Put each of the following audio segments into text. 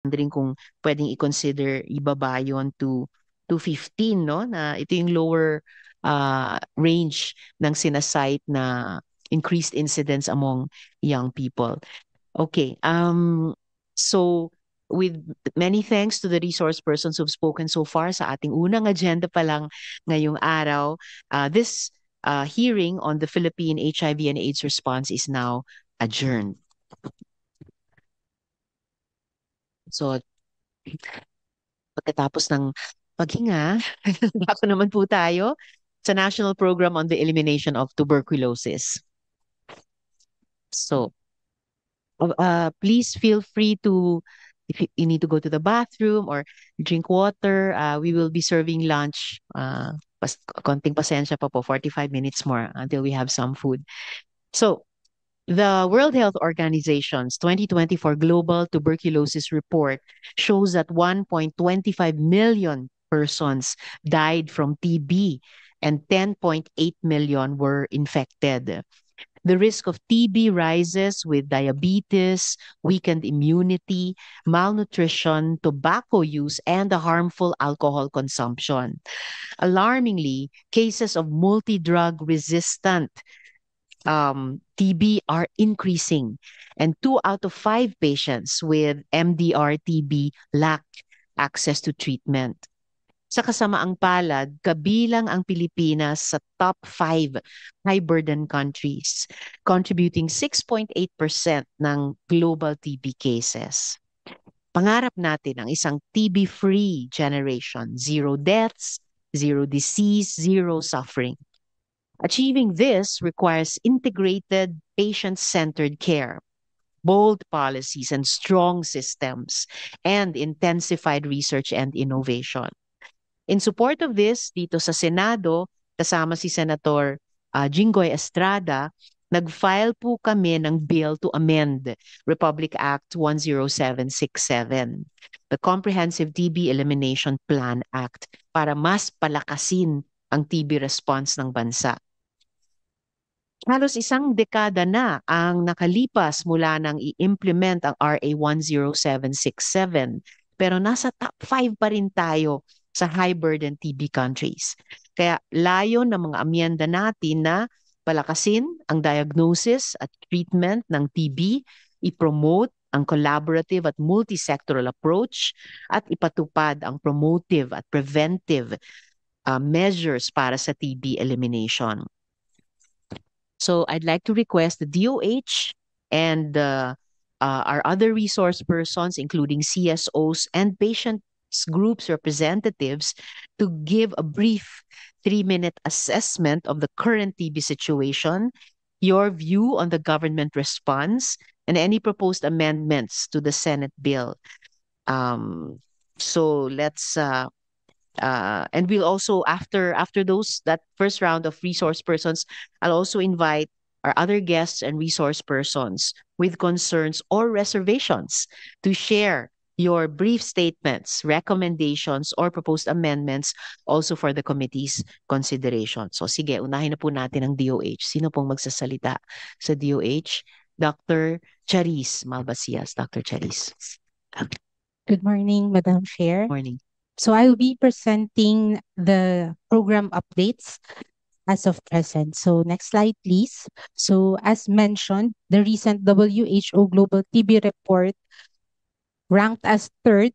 wondering kung pwedeng i-consider ibaba yon to 15, no? Na ito yung lower range ng sinasite na increased incidence among young people. Okay. So with many thanks to the resource persons who've spoken so far sa ating unang agenda pa lang ngayong araw, this hearing on the Philippine HIV and AIDS response is now adjourned. So pagkatapos ng paghinga, ako naman po tayo sa National Program on the Elimination of Tuberculosis. So please feel free to, if you need to go to the bathroom or drink water, we will be serving lunch. Konting pasensya pa po, 45 minutes more until we have some food. So, the World Health Organization's 2024 Global Tuberculosis Report shows that 1.25 million persons died from TB and 10.8 million were infected. The risk of TB rises with diabetes, weakened immunity, malnutrition, tobacco use, and the harmful alcohol consumption. Alarmingly, cases of multi-drug resistant TB are increasing, and 2 out of 5 patients with MDR TB lack access to treatment. Sa kasamaang palad, kabilang ang Pilipinas sa top 5 high-burden countries, contributing 6.8% ng global TB cases. Pangarap natin ang isang TB-free generation, zero deaths, zero disease, zero suffering. Achieving this requires integrated, patient-centered care, bold policies and strong systems, and intensified research and innovation. In support of this, dito sa Senado, kasama si Senator Jinggoy Estrada, nag-file po kami ng bill to amend Republic Act 10767, the Comprehensive TB Elimination Plan Act, para mas palakasin ang TB response ng bansa. Halos isang dekada na ang nakalipas mula nang i-implement ang RA 10767, pero nasa top 5 pa rin tayo sa high-burden TB countries. Kaya layo ng mga amyenda natin na palakasin ang diagnosis at treatment ng TB, i-promote ang collaborative at multi-sectoral approach, at ipatupad ang promotive at preventive measures para sa TB elimination. So I'd like to request the DOH and our other resource persons, including CSOs and patient groups representatives, to give a brief 3-minute assessment of the current TB situation, your view on the government response, and any proposed amendments to the Senate bill. So let's and we'll also, after that first round of resource persons, I'll also invite our other guests and resource persons with concerns or reservations to share your brief statements, recommendations, or proposed amendments also for the committee's consideration. So sige, unahin na po natin ang DOH. Sino pong magsasalita sa DOH? Dr. Charis Malvasias. Dr. Charis. Good morning, Madam Chair. Morning. So I will be presenting the program updates as of present. So next slide, please. So as mentioned, the recent WHO Global TB report ranked us third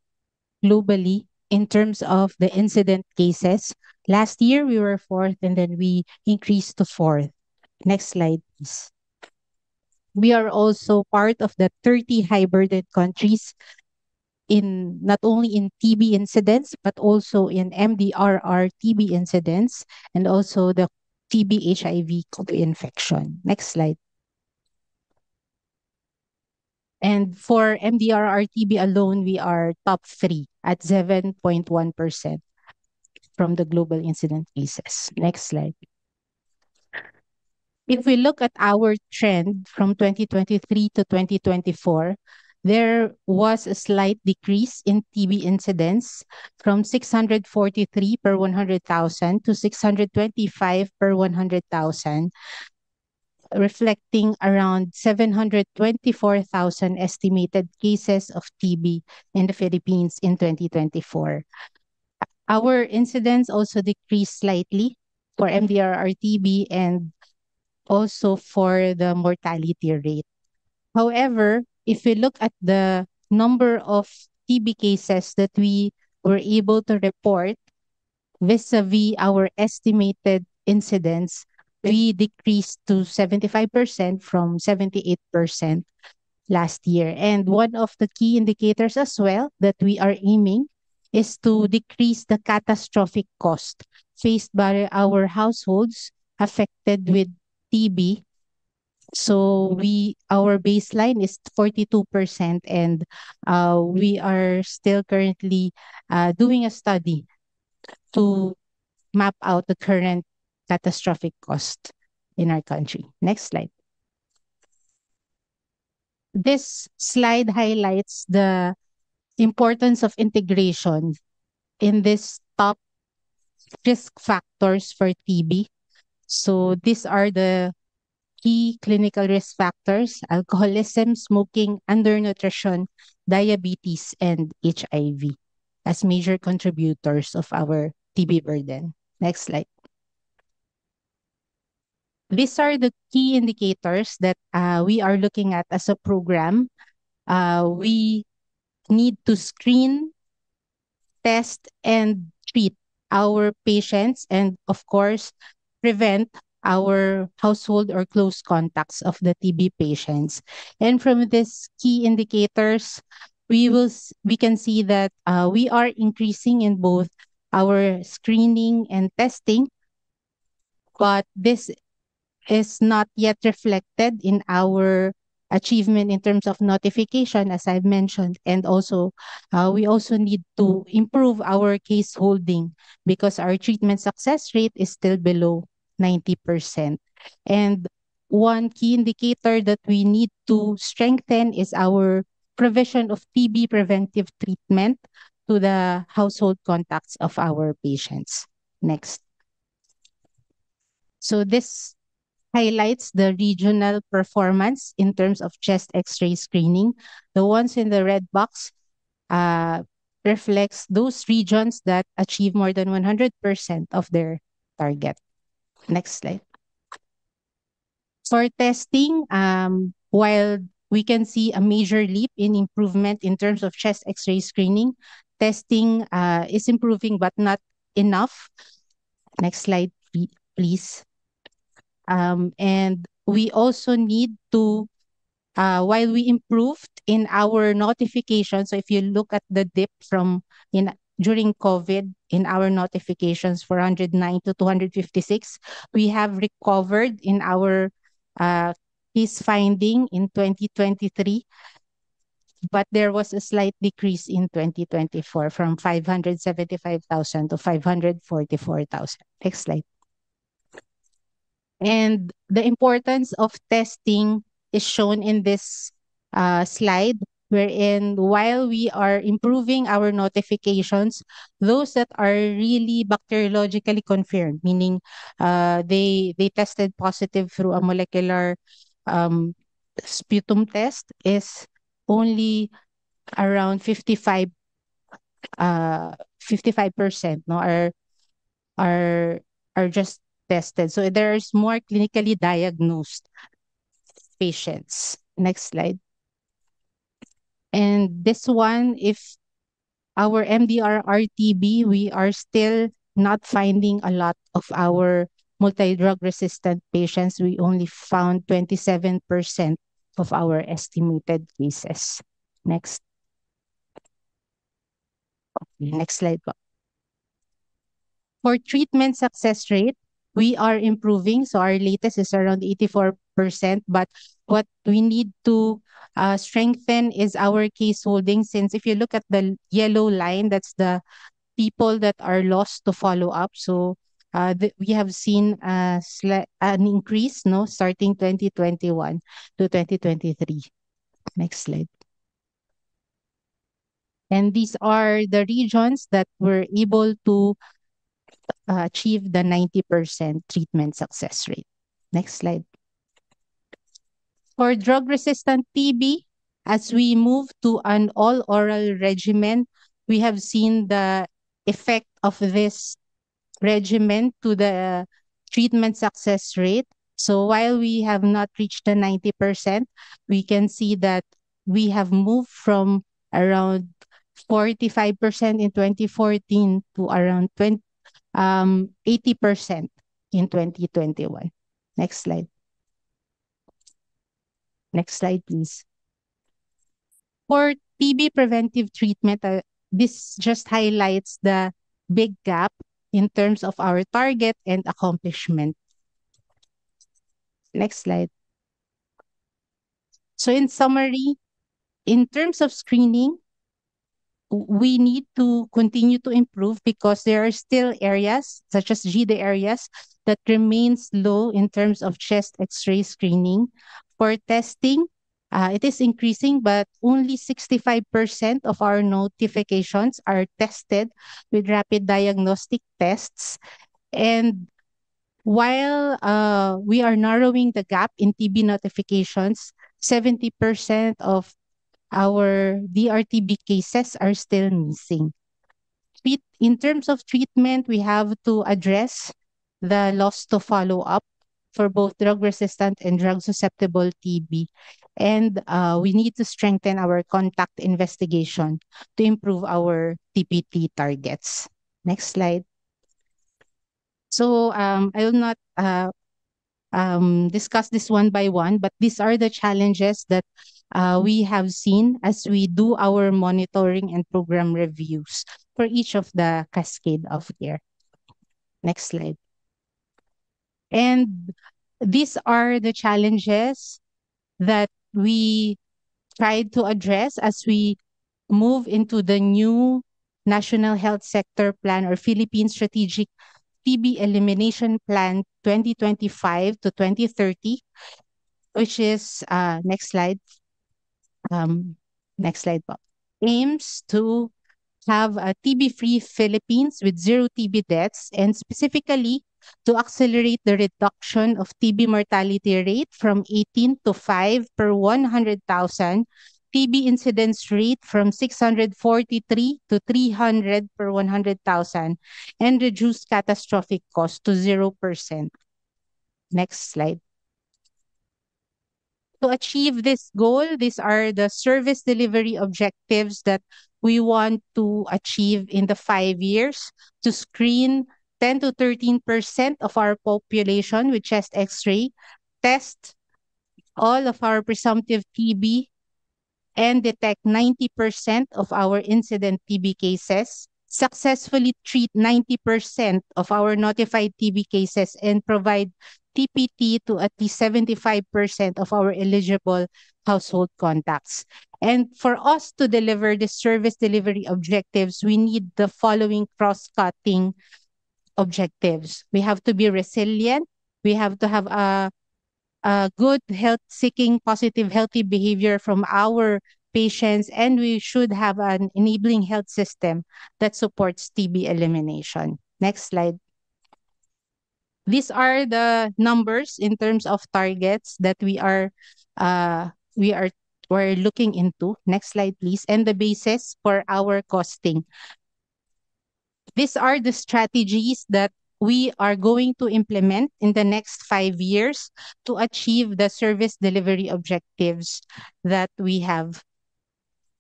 globally in terms of the incident cases. Last year, we were fourth, and then we increased to fourth. Next slide, please. We are also part of the 30 high-burden countries in not only in TB incidents, but also in MDRR TB incidents, and also the TB HIV co-infection. Next slide. And for MDRR TB alone, we are top 3 at 7.1% from the global incident cases. Next slide. If we look at our trend from 2023 to 2024, there was a slight decrease in TB incidents from 643 per 100,000 to 625 per 100,000. reflecting around 724,000 estimated cases of TB in the Philippines in 2024. Our incidence also decreased slightly for MDR-TB and also for the mortality rate. However, if we look at the number of TB cases that we were able to report vis-a-vis our estimated incidence, we decreased to 75% from 78% last year. And one of the key indicators as well that we are aiming is to decrease the catastrophic cost faced by our households affected with TB. So our baseline is 42%, and we are still currently doing a study to map out the current catastrophic cost in our country. Next slide. This slide highlights the importance of integration in this top risk factors for TB. So these are the key clinical risk factors: alcoholism, smoking, undernutrition, diabetes, and HIV as major contributors of our TB burden. Next slide. These are the key indicators that we are looking at as a program. We need to screen, test, and treat our patients, and of course, prevent our household or close contacts of the TB patients. And from these key indicators, we can see that we are increasing in both our screening and testing, but this is not yet reflected in our achievement in terms of notification, as I've mentioned. And also, we also need to improve our case holding because our treatment success rate is still below 90%. And one key indicator that we need to strengthen is our provision of TB preventive treatment to the household contacts of our patients. Next. So this highlights the regional performance in terms of chest X-ray screening. The ones in the red box reflects those regions that achieve more than 100% of their target. Next slide. For testing, while we can see a major leap in improvement in terms of chest X-ray screening, testing is improving but not enough. Next slide, please. And we also need to, while we improved in our notifications, so if you look at the dip from during COVID in our notifications, 409 to 256, we have recovered in our case finding in 2023, but there was a slight decrease in 2024 from 575,000 to 544,000. Next slide. And the importance of testing is shown in this slide, wherein while we are improving our notifications, those that are really bacteriologically confirmed, meaning they tested positive through a molecular sputum test, is only around 55% no, are just tested. So there's more clinically diagnosed patients. Next slide. And this one, if our MDR-TB, we are still not finding a lot of our multi-drug resistant patients. We only found 27% of our estimated cases. Next. Next slide po. For treatment success rate, we are improving. So our latest is around 84%. But what we need to strengthen is our case holding, since if you look at the yellow line, that's the people that are lost to follow up. So we have seen an increase starting 2021 to 2023. Next slide. And these are the regions that were able to achieve the 90% treatment success rate. Next slide. For drug-resistant TB, as we move to an all-oral regimen, we have seen the effect of this regimen to the treatment success rate. So while we have not reached the 90%, we can see that we have moved from around 45% in 2014 to around 80% in 2021. Next slide. Next slide, please. For TB preventive treatment, this just highlights the big gap in terms of our target and accomplishment. Next slide. So in summary, in terms of screening, we need to continue to improve because there are still areas, such as GD areas, that remains low in terms of chest X-ray screening. For testing, it is increasing, but only 65% of our notifications are tested with rapid diagnostic tests. And while we are narrowing the gap in TB notifications, 70% of our DRTB cases are still missing. In terms of treatment, we have to address the loss to follow up for both drug-resistant and drug-susceptible TB. And we need to strengthen our contact investigation to improve our TPT targets. Next slide. So I will not discuss this one by one, but these are the challenges that we have seen as we do our monitoring and program reviews for each of the cascade of care. Next slide. And these are the challenges that we tried to address as we move into the new National Health Sector Plan or Philippine Strategic TB Elimination Plan 2025 to 2030, which is, next slide. Next slide po. Aims to have a TB-free Philippines with zero TB deaths, and specifically to accelerate the reduction of TB mortality rate from 18 to 5 per 100,000, TB incidence rate from 643 to 300 per 100,000, and reduce catastrophic cost to 0%. Next slide. To achieve this goal, these are the service delivery objectives that we want to achieve in the 5 years: to screen 10 to 13% of our population with chest X-ray, test all of our presumptive TB, and detect 90% of our incident TB cases, successfully treat 90% of our notified TB cases, and provide TPT to at least 75% of our eligible household contacts. And for us to deliver the service delivery objectives, we need the following cross-cutting objectives. We have to be resilient. We have to have a good health-seeking, positive, healthy behavior from our patients, and we should have an enabling health system that supports TB elimination. Next slide. These are the numbers in terms of targets that we're looking into. Next slide, please. And the basis for our costing. These are the strategies that we are going to implement in the next 5 years to achieve the service delivery objectives that we have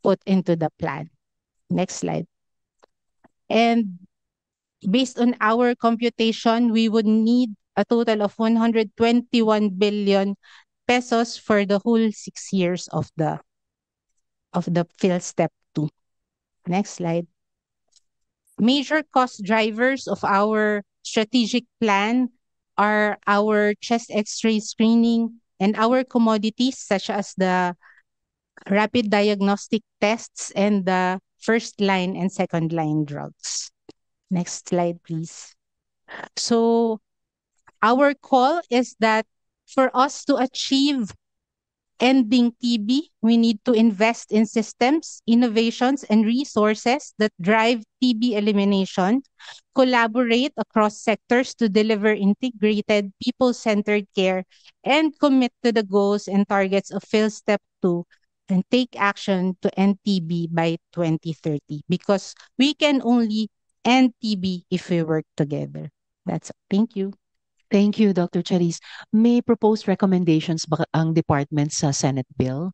put into the plan. Next slide. And based on our computation, we would need a total of 121 billion pesos for the whole 6 years of the Phil Step 2. Next slide. Major cost drivers of our strategic plan are our chest X-ray screening and our commodities such as the rapid diagnostic tests and the first line and second line drugs. Next slide, please. So our call is that for us to achieve ending TB, we need to invest in systems, innovations, and resources that drive TB elimination, collaborate across sectors to deliver integrated, people-centered care, and commit to the goals and targets of Phil Step 2 and take action to end TB by 2030 because we can only end TB if we work together. That's all. Thank you. Thank you, Dr. Charis. May proposed recommendations ba ang department sa Senate bill?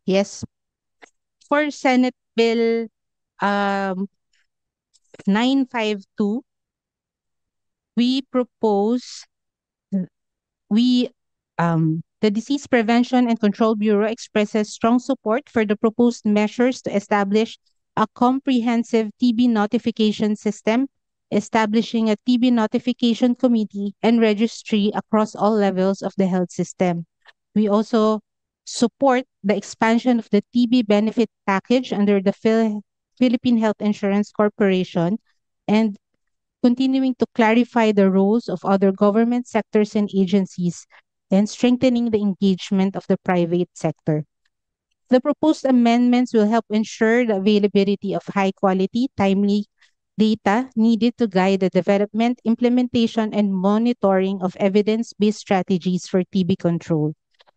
Yes, for Senate Bill um, 952, we propose we the Disease Prevention and Control Bureau expresses strong support for the proposed measures to establish a comprehensive TB notification system, establishing a TB notification committee and registry across all levels of the health system. We also support the expansion of the TB benefit package under the Philippine Health Insurance Corporation and continuing to clarify the roles of other government sectors and agencies, and strengthening the engagement of the private sector. The proposed amendments will help ensure the availability of high quality, timely data needed to guide the development, implementation, and monitoring of evidence based strategies for TB control.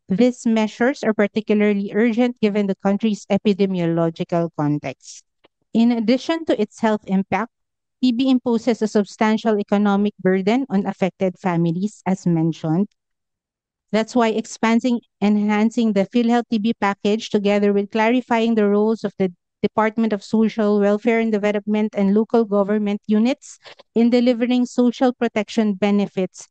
These measures are particularly urgent given the country's epidemiological context. In addition to its health impact, TB imposes a substantial economic burden on affected families, as mentioned. That's why expanding enhancing the PhilHealth TB package together with clarifying the roles of the Department of Social Welfare and Development and local government units in delivering social protection benefits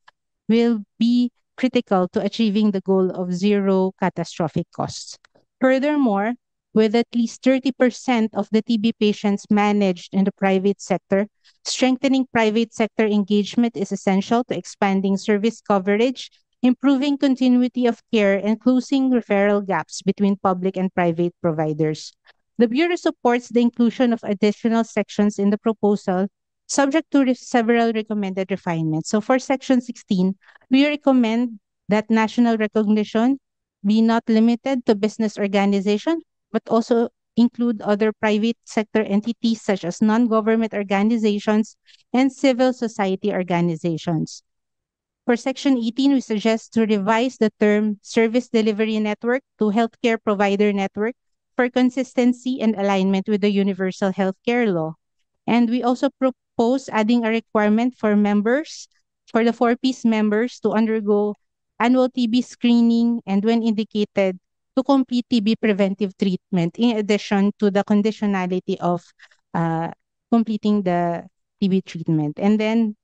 will be critical to achieving the goal of zero catastrophic costs. Furthermore, with at least 30% of the TB patients managed in the private sector, strengthening private sector engagement is essential to expanding service coverage, improving continuity of care, and closing referral gaps between public and private providers. The Bureau supports the inclusion of additional sections in the proposal, subject to several recommended refinements. So for Section 16, we recommend that national recognition be not limited to business organization, but also include other private sector entities such as non-government organizations and civil society organizations. For Section 18, we suggest to revise the term service delivery network to healthcare provider network for consistency and alignment with the universal healthcare law. And we also propose adding a requirement for members, for the 4-piece members to undergo annual TB screening and when indicated to complete TB preventive treatment in addition to the conditionality of uh, completing the TB treatment. And then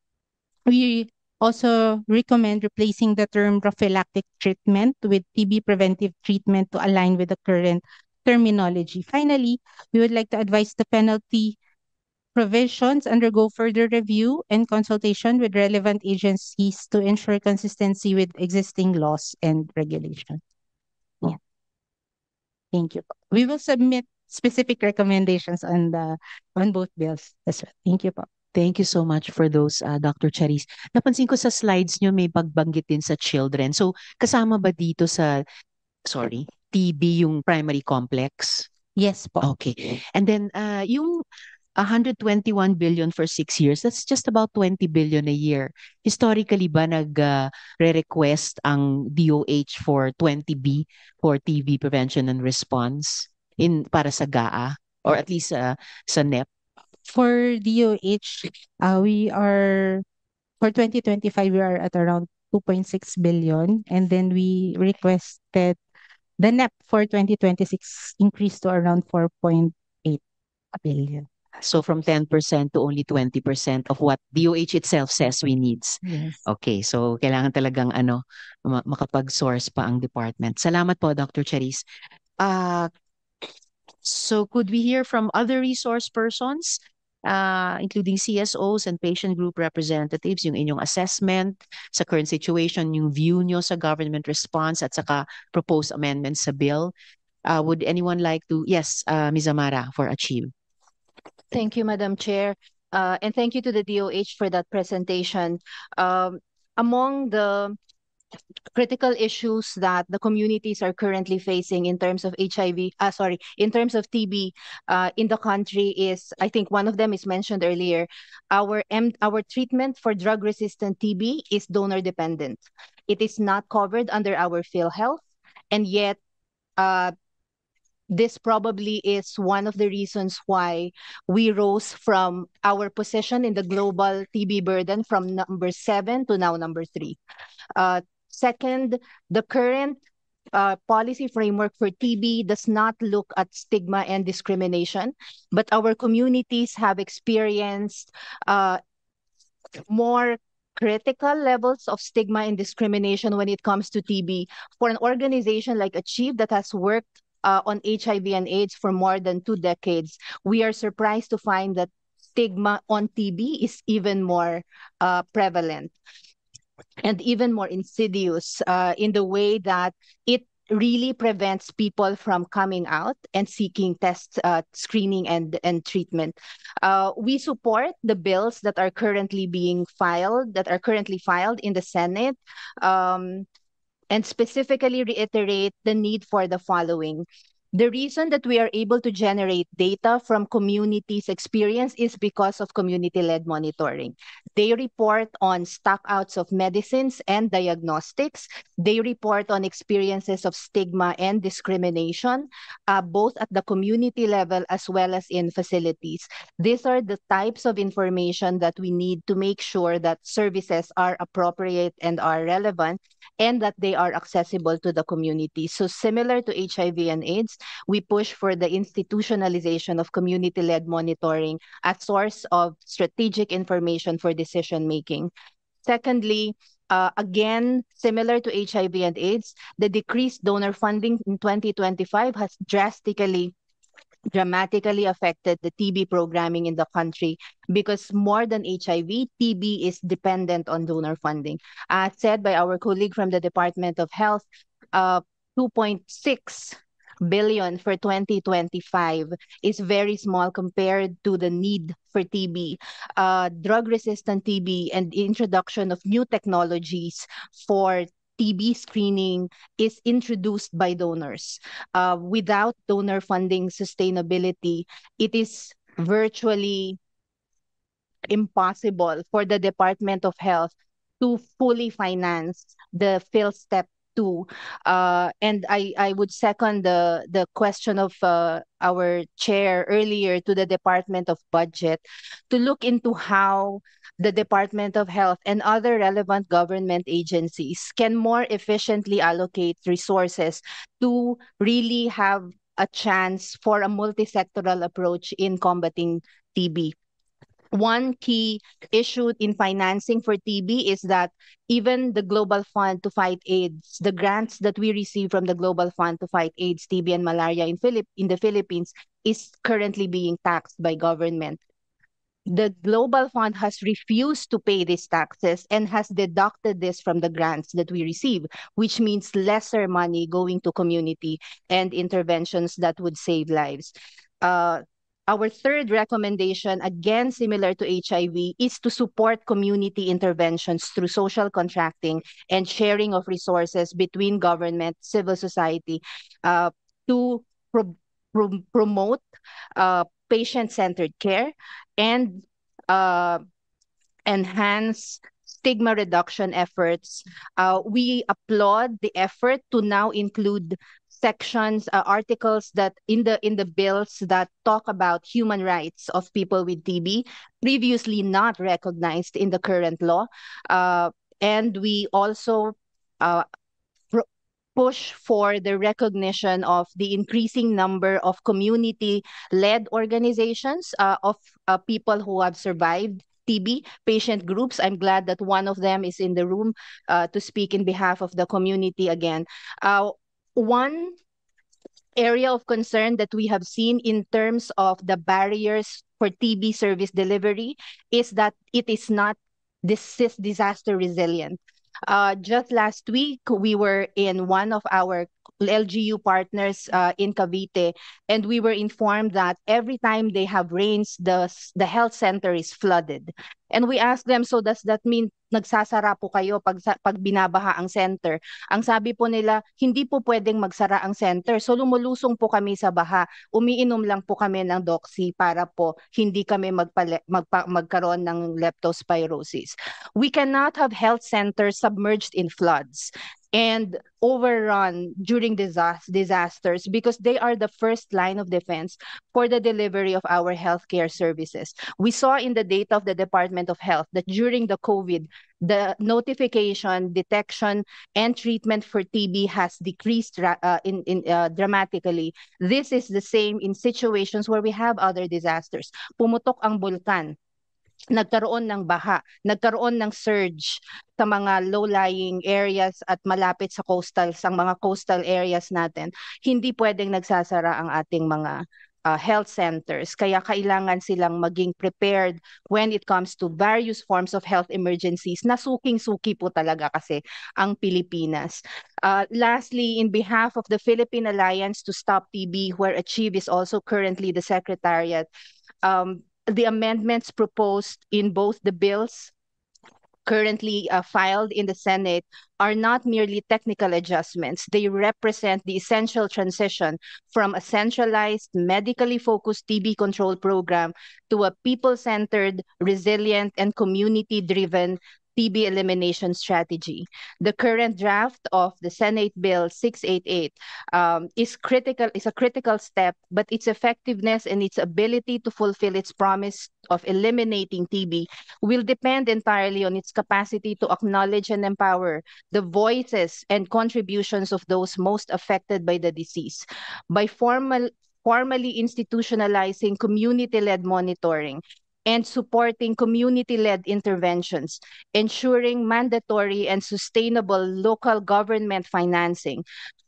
we also recommend replacing the term prophylactic treatment with TB preventive treatment to align with the current terminology. Finally, we would like to advise the penalty provisions undergo further review and consultation with relevant agencies to ensure consistency with existing laws and regulations. Yeah, thank you. We will submit specific recommendations on both bills as well. Thank you po. Thank you so much for those, Dr. Charis. Napansin ko sa slides nyo may pagbanggit din sa children. So, kasama ba dito sa, sorry, TB yung primary complex? Yes po. Okay. And then, yung 121 billion for 6 years, that's just about 20 billion a year. Historically ba re-request ang DOH for 20B for TB prevention and response para sa GAA or at least sa NEP? For DOH, we are for 2025 we are at around 2.6 billion, and then we requested the NEP for 2026 increased to around 4.8 billion. So from 10% to only 20% of what DOH itself says we needs. Yes. Okay, so kailangan talagang makapag-source pa ang department. Salamat po, Dr. Charis. So could we hear from other resource persons, including CSOs and patient group representatives, yung inyong assessment sa current situation, yung view nyo sa government response at saka proposed amendments sa bill? Would anyone like to? Yes, Ms. Amara for Achieve. Thank you, Madam Chair. And thank you to the DOH for that presentation. Among the critical issues that the communities are currently facing in terms of in terms of TB in the country is, I think one of them is mentioned earlier. Our treatment for drug-resistant TB is donor dependent. It is not covered under our PhilHealth, and yet uh, this probably is one of the reasons why we rose from our position in the global TB burden from number 7 to now number 3. Second, the current policy framework for TB does not look at stigma and discrimination, but our communities have experienced more critical levels of stigma and discrimination when it comes to TB. For an organization like Achieve that has worked on HIV and AIDS for more than 2 decades, we are surprised to find that stigma on TB is even more prevalent and even more insidious in the way that it really prevents people from coming out and seeking test screening and treatment. We support the bills that are currently filed in the Senate, and specifically reiterate the need for the following. The reason that we are able to generate data from communities' experience is because of community-led monitoring. They report on stockouts of medicines and diagnostics. They report on experiences of stigma and discrimination, both at the community level as well as in facilities. These are the types of information that we need to make sure that services are appropriate and are relevant, and that they are accessible to the community. So similar to HIV and AIDS, we push for the institutionalization of community-led monitoring as source of strategic information for decision making. Secondly, again, similar to HIV and AIDS, the decreased donor funding in 2025 has dramatically affected the TB programming in the country, because more than HIV, TB is dependent on donor funding. As said by our colleague from the Department of Health, 2.6 billion for 2025 is very small compared to the need for TB. Drug-resistant TB and the introduction of new technologies for TB screening is introduced by donors. Without donor funding sustainability, it is virtually impossible for the Department of Health to fully finance the PhilStep 2. And I would second the question of our chair earlier to the Department of Budget to look into how the Department of Health and other relevant government agencies can more efficiently allocate resources to really have a chance for a multi-sectoral approach in combating TB. One key issue in financing for TB is that even the Global Fund to Fight AIDS, the grants that we receive from the Global Fund to Fight AIDS, TB, and malaria in the Philippines is currently being taxed by government. The Global Fund has refused to pay these taxes and has deducted this from the grants that we receive, which means lesser money going to community and interventions that would save lives. Our third recommendation, again similar to HIV, is to support community interventions through social contracting and sharing of resources between government, civil society, to promote patient-centered care and enhance stigma reduction efforts. We applaud the effort to now include sections, articles that in the bills that talk about human rights of people with TB, previously not recognized in the current law. And we also push for the recognition of the increasing number of community-led organizations of people who have survived TB, patient groups. I'm glad that one of them is in the room to speak in behalf of the community again. One area of concern that we have seen in terms of the barriers for TB service delivery is that it is not disaster resilient. Just last week, we were in one of our LGU partners in Cavite, and we were informed that every time they have rains, the health center is flooded. And we asked them, so does that mean nagsasara po kayo pag binabaha ang center? Ang sabi po nila, hindi po pwedeng magsara ang center. So lumulusong po kami sa baha. Umiinom lang po kami ng Doxy para po hindi kami magkaroon ng leptospirosis. We cannot have health centers submerged in floods and overrun during disasters because they are the first line of defense for the delivery of our healthcare services. We saw in the data of the Department of Health that during the COVID, the notification, detection, and treatment for TB has decreased dramatically. This is the same in situations where we have other disasters. Pumutok ang bulkan, nagkaroon ng baha, nagkaroon ng surge sa mga low-lying areas at malapit sa mga coastal areas natin, hindi pwedeng nagsasara ang ating mga health centers. Kaya kailangan silang maging prepared when it comes to various forms of health emergencies na suking-suki po talaga kasi ang Pilipinas. Lastly, in behalf of the Philippine Alliance to Stop TB, where Achieve is also currently the secretariat, the amendments proposed in both the bills currently filed in the Senate are not merely technical adjustments. They represent the essential transition from a centralized, medically focused TB control program to a people-centered, resilient, and community-driven TB elimination strategy. The current draft of the Senate Bill 688 is a critical step, but its effectiveness and its ability to fulfill its promise of eliminating TB will depend entirely on its capacity to acknowledge and empower the voices and contributions of those most affected by the disease. By formally institutionalizing community-led monitoring and supporting community-led interventions, ensuring mandatory and sustainable local government financing,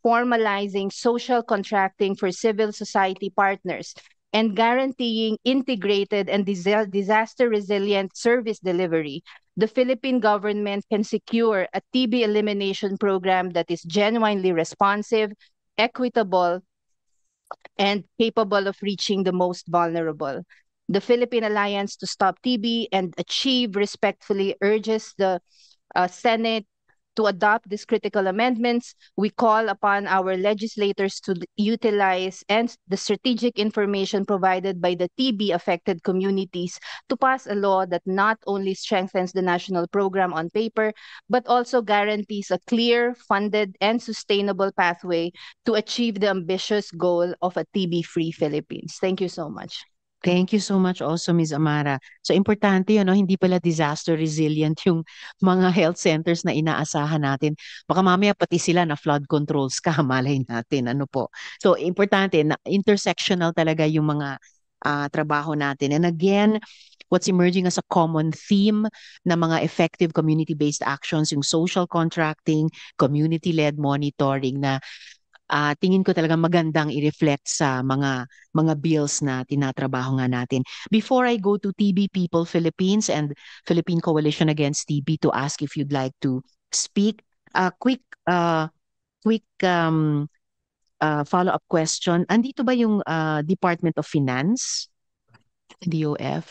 formalizing social contracting for civil society partners, and guaranteeing integrated and disaster-resilient service delivery, the Philippine government can secure a TB elimination program that is genuinely responsive, equitable, and capable of reaching the most vulnerable. The Philippine Alliance to Stop TB and Achieve respectfully urges the Senate to adopt these critical amendments. We call upon our legislators to utilize and the strategic information provided by the TB-affected communities to pass a law that not only strengthens the national program on paper, but also guarantees a clear, funded, and sustainable pathway to achieve the ambitious goal of a TB-free Philippines. Thank you so much. Thank you so much also, Ms. Amara. So, importante yun, no? Hindi pala disaster resilient yung mga health centers na inaasahan natin. Baka mamaya pati sila na flood controls ka, malay natin. Ano po? So, importante na intersectional talaga yung mga trabaho natin. And again, what's emerging as a common theme na mga effective community-based actions, yung social contracting, community-led monitoring na tingin ko talaga magandang i-reflect sa mga bills na tinatrabaho nga natin. Before I go to TB People Philippines and Philippine Coalition Against TB to ask if you'd like to speak, quick follow-up question. Andito ba yung Department of Finance? DOF?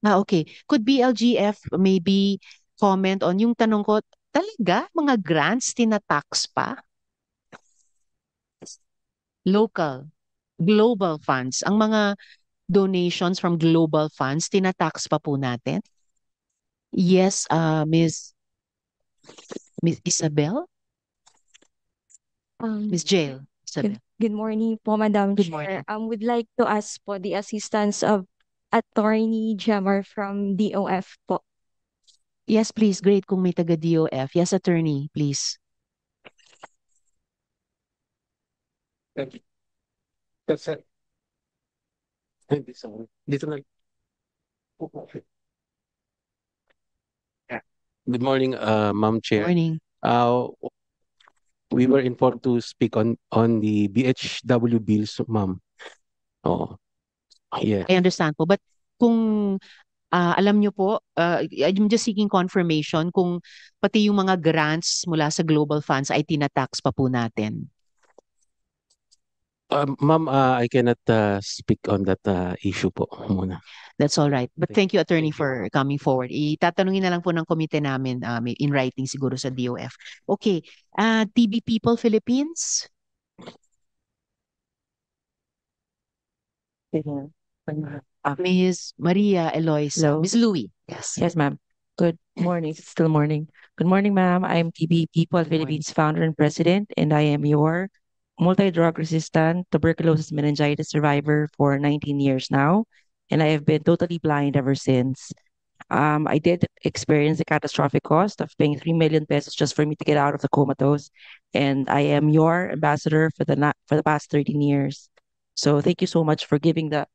Okay. Could BLGF maybe comment on yung tanong ko, talaga mga grants tinatax pa? Local, global funds, ang mga donations from global funds, tinatax pa po natin? Yes, Miss Isabel? Miss Jail, Isabel. Good morning po, Madam Good Chair. morning. Would like to ask po the assistance of Attorney Gemar from DOF po. Yes, please. Great kung may taga-DOF. Yes, attorney, please. Thank you. That's it. Dito na. Good morning, Ma'am Chair. Morning. We were informed to speak on the BHW bills, Ma'am. Oh, yeah. I understand po. But kung alam nyo po, I'm just seeking confirmation kung pati yung mga grants mula sa global funds ay tinatax pa po natin. Ma'am, I cannot speak on that issue po muna. That's all right. But thank you, Attorney, Thank you. for coming forward. Itatanungin na lang po ng komite namin in writing siguro sa DOF. Okay. TB People Philippines? Ms. Maria Eloisa. Hello. Ms. Louie. Yes. Yes, ma'am. Good morning. It's still morning. Good morning, ma'am. I'm TB People Philippines founder and president, and I am your multi-drug resistant tuberculosis meningitis survivor for 19 years now. And I have been totally blind ever since. I did experience the catastrophic cost of paying 3 million pesos just for me to get out of the comatose. And I am your ambassador for the past 13 years. So thank you so much for giving the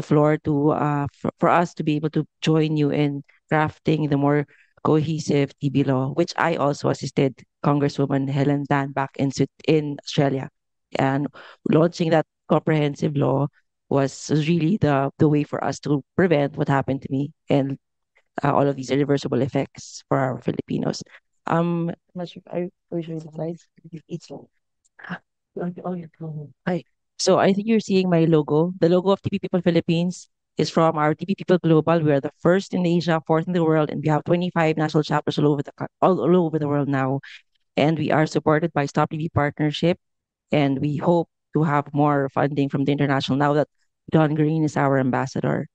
floor to for us to be able to join you in crafting the more cohesive TB law, which I also assisted Congresswoman Helen Tan back in Australia. And launching that comprehensive law was really the way for us to prevent what happened to me and all of these irreversible effects for our Filipinos. I'm not sure. Are you showing the slides? It's Hi. So I think you're seeing my logo. The logo of TB People Philippines is from our TB People Global. We are the first in Asia, fourth in the world, and we have 25 national chapters all over the world now. And we are supported by Stop TB Partnership, and we hope to have more funding from the international now that Don Green is our ambassador.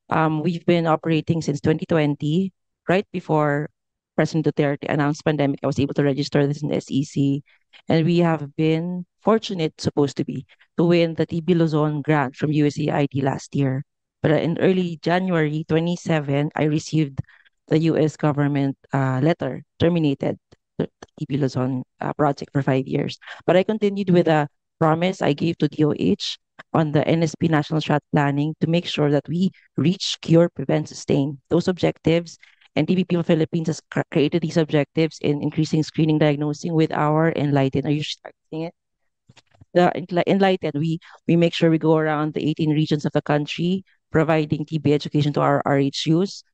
We've been operating since 2020, right before President Duterte announced pandemic. I was able to register this in SEC, and we have been fortunate, supposed to be, to win the TB Luzon grant from USAID last year. But in early January 27, I received the US government letter terminated the TB Luzon project for 5 years. But I continued with a promise I gave to DOH on the NSP National Strat Planning to make sure that we reach, cure, prevent, sustain those objectives. And TB Philippines has created these objectives in increasing screening diagnosing with our Enlighten. Are you starting it? The Enlighten, we make sure we go around the 18 regions of the country, providing TB education to our RHUs,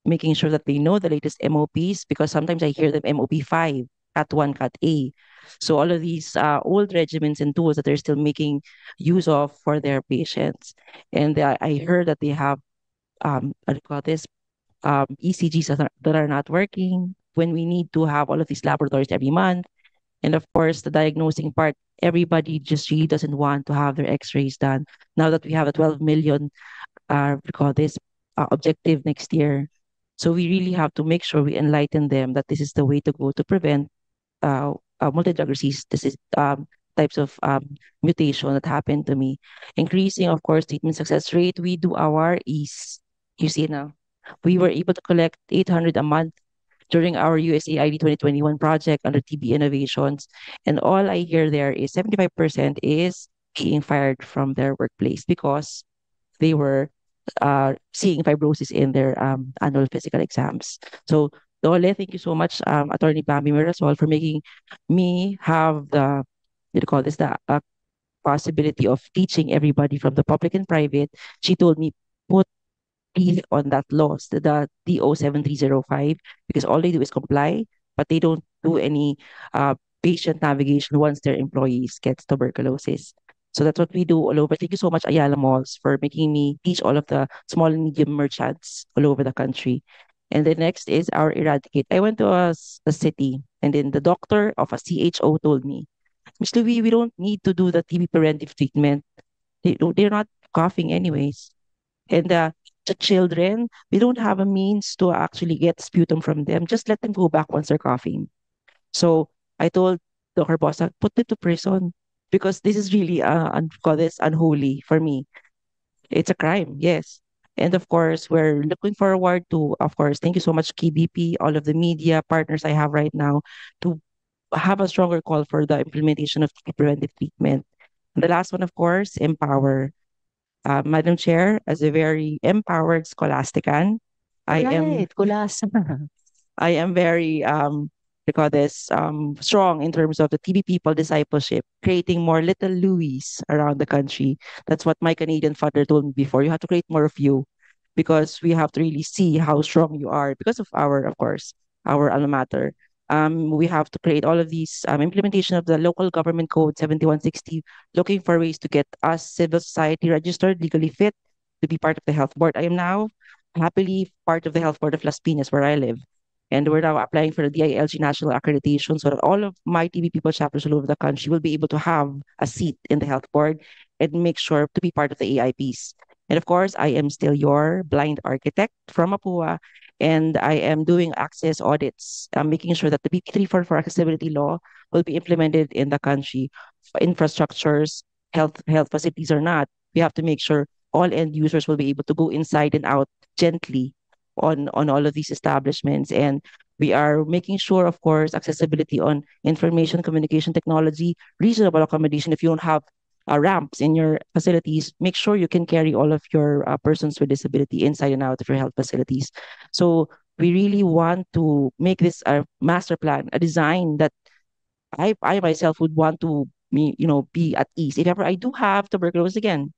making sure that they know the latest MOPs, because sometimes I hear them MOP 5, Cat 1, Cat A. So all of these old regimens and tools that they're still making use of for their patients. And I heard that they have, what do you call this, ECGs that are not working when we need to have all of these laboratories every month. And of course, the diagnosing part, everybody just really doesn't want to have their x-rays done. Now that we have a 12 million, we call this, objective next year. So we really have to make sure we enlighten them that this is the way to go to prevent multi-drug resistance types of mutation that happened to me. Increasing, of course, treatment success rate. We do our EASE. You see now, we were able to collect 800 a month during our USAID 2021 project under TB Innovations. And all I hear there is 75% is being fired from their workplace because they were seeing fibrosis in their annual physical exams. So, Dole, thank you so much, Attorney Bambi Mirasol, for making me have the, what do you call this, the possibility of teaching everybody from the public and private. She told me, put teeth on that laws, the DO 7305, because all they do is comply, but they don't do any patient navigation once their employees gets tuberculosis. So that's what we do all over. Thank you so much, Ayala Malls, for making me teach all of the small and medium merchants all over the country. And the next is our Eradicate. I went to a city, and then the doctor of a CHO told me, Miss Louie, we don't need to do the TB preventive treatment. They're not coughing anyways. And the children, we don't have a means to actually get sputum from them. Just let them go back once they're coughing. So I told Dr. Bosa, put them to prison because this is really call this unholy for me. It's a crime, yes. And of course, we're looking forward to, of course, thank you so much, KBP, all of the media partners I have right now, to have a stronger call for the implementation of preventive treatment. And the last one, of course, empower. Madam Chair, as a very empowered scholastican, Right, kulas. I am very we call this strong in terms of the TB people discipleship, creating more little Louis around the country. That's what my Canadian father told me before. You have to create more of you because we have to really see how strong you are because of our, of course, our alma mater. We have to create all of these implementation of the local government code 7160, looking for ways to get us civil society registered, legally fit to be part of the health board. I am now happily part of the health board of Las Piñas, where I live. And we're now applying for the DILG national accreditation so that all of my TB people chapters all over the country will be able to have a seat in the health board and make sure to be part of the AIPs. And of course, I am still your blind architect from Mapua, and I am doing access audits, making sure that the BP 344 accessibility law will be implemented in the country. Infrastructures, health facilities or not, we have to make sure all end users will be able to go inside and out gently on all of these establishments. And we are making sure, of course, accessibility on information communication technology, reasonable accommodation. If you don't have ramps in your facilities, make sure you can carry all of your persons with disability inside and out of your health facilities. So we really want to make this a master plan, a design that I myself would want to be at ease. If ever I do have tuberculosis again,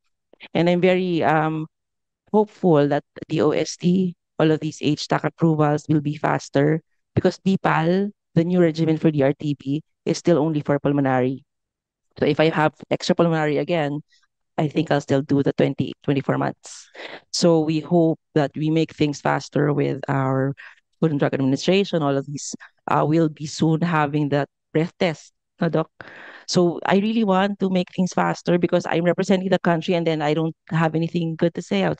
and I'm very hopeful that the OST, all of these HTAC approvals will be faster because BPAL, the new regimen for DRTB, is still only for pulmonary. So if I have extra pulmonary again, I think I'll still do the 24 months. So we hope that we make things faster with our Food and Drug Administration. All of these will be soon having that breath test, no, Doc? So I really want to make things faster because I'm representing the country and then I don't have anything good to say out